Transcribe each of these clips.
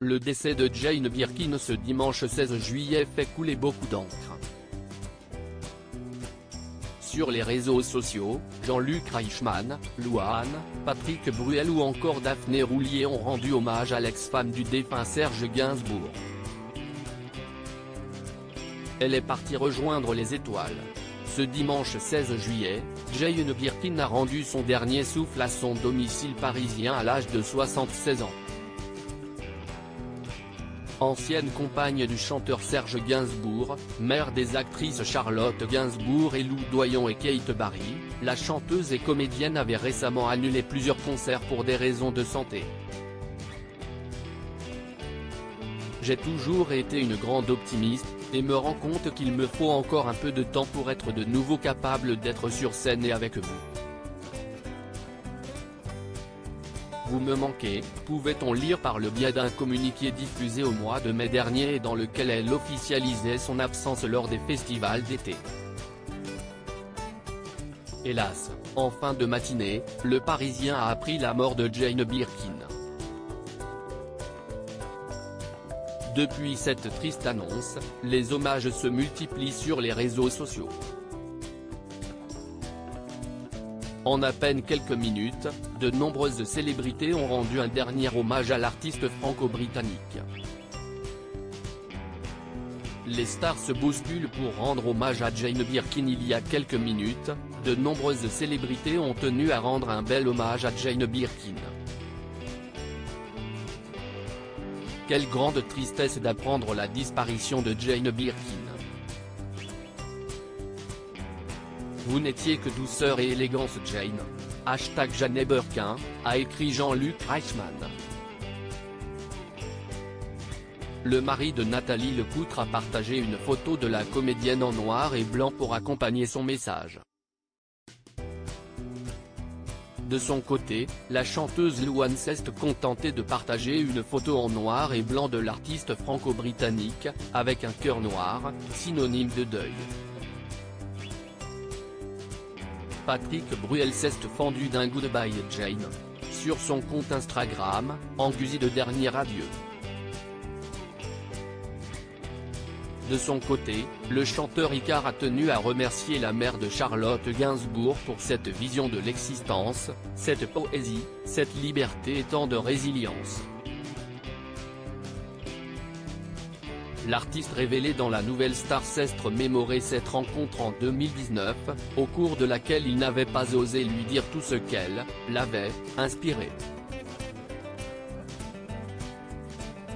Le décès de Jane Birkin ce dimanche 16 juillet fait couler beaucoup d'encre. Sur les réseaux sociaux, Jean-Luc Reichmann, Louane, Patrick Bruel ou encore Daphné Roulier ont rendu hommage à l'ex-femme du défunt Serge Gainsbourg. Elle est partie rejoindre les étoiles. Ce dimanche 16 juillet, Jane Birkin a rendu son dernier souffle à son domicile parisien à l'âge de 76 ans. Ancienne compagne du chanteur Serge Gainsbourg, mère des actrices Charlotte Gainsbourg et Lou Doyon et Kate Barry, la chanteuse et comédienne avait récemment annulé plusieurs concerts pour des raisons de santé. J'ai toujours été une grande optimiste, et me rends compte qu'il me faut encore un peu de temps pour être de nouveau capable d'être sur scène et avec vous. Vous me manquez, pouvait-on lire par le biais d'un communiqué diffusé au mois de mai dernier et dans lequel elle officialisait son absence lors des festivals d'été. Hélas, en fin de matinée, le Parisien a appris la mort de Jane Birkin. Depuis cette triste annonce, les hommages se multiplient sur les réseaux sociaux. En à peine quelques minutes, de nombreuses célébrités ont rendu un dernier hommage à l'artiste franco-britannique. Les stars se bousculent pour rendre hommage à Jane Birkin. Il y a quelques minutes, de nombreuses célébrités ont tenu à rendre un bel hommage à Jane Birkin. Quelle grande tristesse d'apprendre la disparition de Jane Birkin. Vous n'étiez que douceur et élégance Jane. #Jane Birkin, a écrit Jean-Luc Reichmann. Le mari de Nathalie Lecoutre a partagé une photo de la comédienne en noir et blanc pour accompagner son message. De son côté, la chanteuse Louane s'est contentée de partager une photo en noir et blanc de l'artiste franco-britannique, avec un cœur noir, synonyme de deuil. Patrick Bruel s'est fendu d'un Goodbye Jane. Sur son compte Instagram, en guise de dernier adieu. De son côté, le chanteur Icare a tenu à remercier la mère de Charlotte Gainsbourg pour cette vision de l'existence, cette poésie, cette liberté et tant de résilience. L'artiste révélé dans la nouvelle star s'est remémoré cette rencontre en 2019, au cours de laquelle il n'avait pas osé lui dire tout ce qu'elle l'avait inspiré.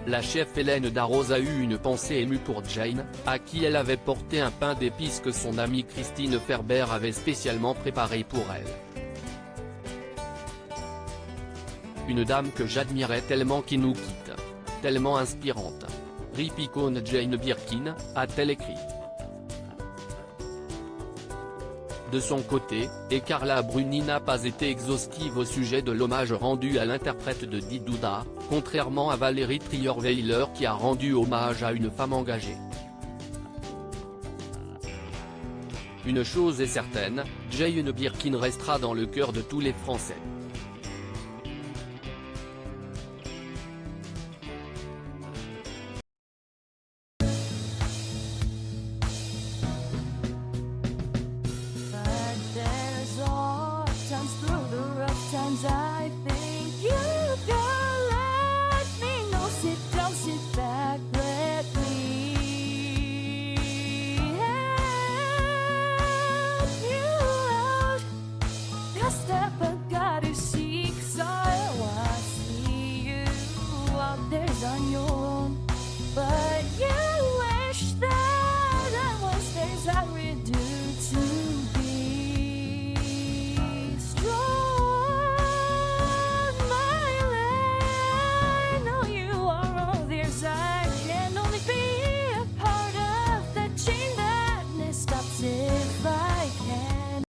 La chef Hélène Darroze a eu une pensée émue pour Jane, à qui elle avait porté un pain d'épices que son amie Christine Ferber avait spécialement préparé pour elle. Une dame que j'admirais tellement qui nous quitte. Tellement inspirante. RIP icône Jane Birkin, a-t-elle écrit. De son côté, et Carla Bruni n'a pas été exhaustive au sujet de l'hommage rendu à l'interprète de Didouda, contrairement à Valérie Trierweiler qui a rendu hommage à une femme engagée. Une chose est certaine, Jane Birkin restera dans le cœur de tous les Français.